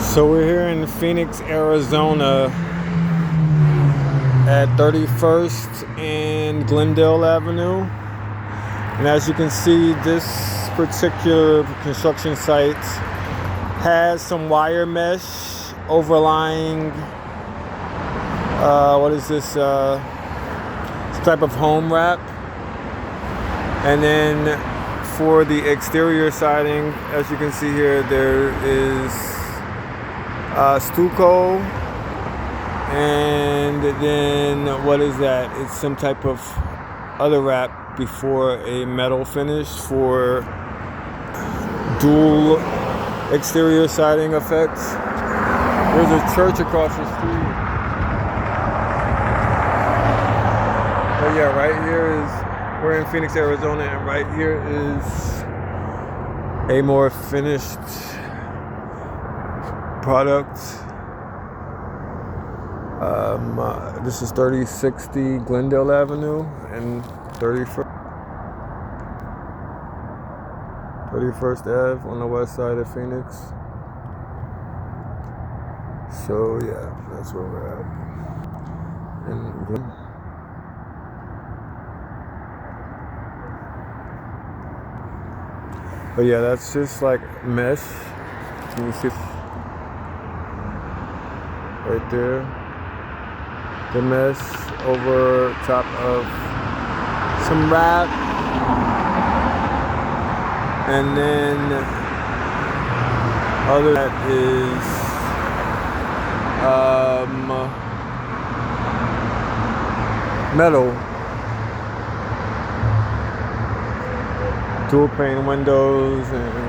So we're here in Phoenix, Arizona at 31st and Glendale Avenue. And as you can see, this particular construction site has some wire mesh overlying, what is this, some type of home wrap. And then for the exterior siding, as you can see here, there is stucco, and then what is that? It's some type of other wrap before a metal finish for dual exterior siding effects. There's a church across the street. But yeah, right here is, we're in Phoenix, Arizona, and right here is a more finished product. This is 3060 Glendale Avenue and 31st Ave on the west side of Phoenix. So yeah, that's where we're at. But yeah, that's just like mesh. Can you see right there? The mesh over top of some wrap, and then other that is metal, dual pane windows, and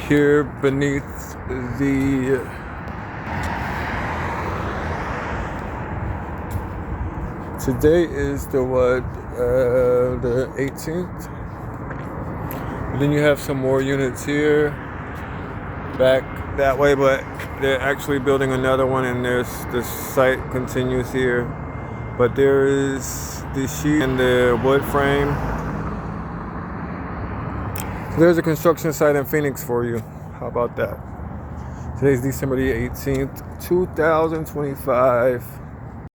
here beneath the today is the the 18th. And then you have some more units here back that way, but they're actually building another one, and the site continues here. But there is the sheet and the wood frame. There's a construction site in Phoenix for you. How about that? Today's December the 18th, 2025.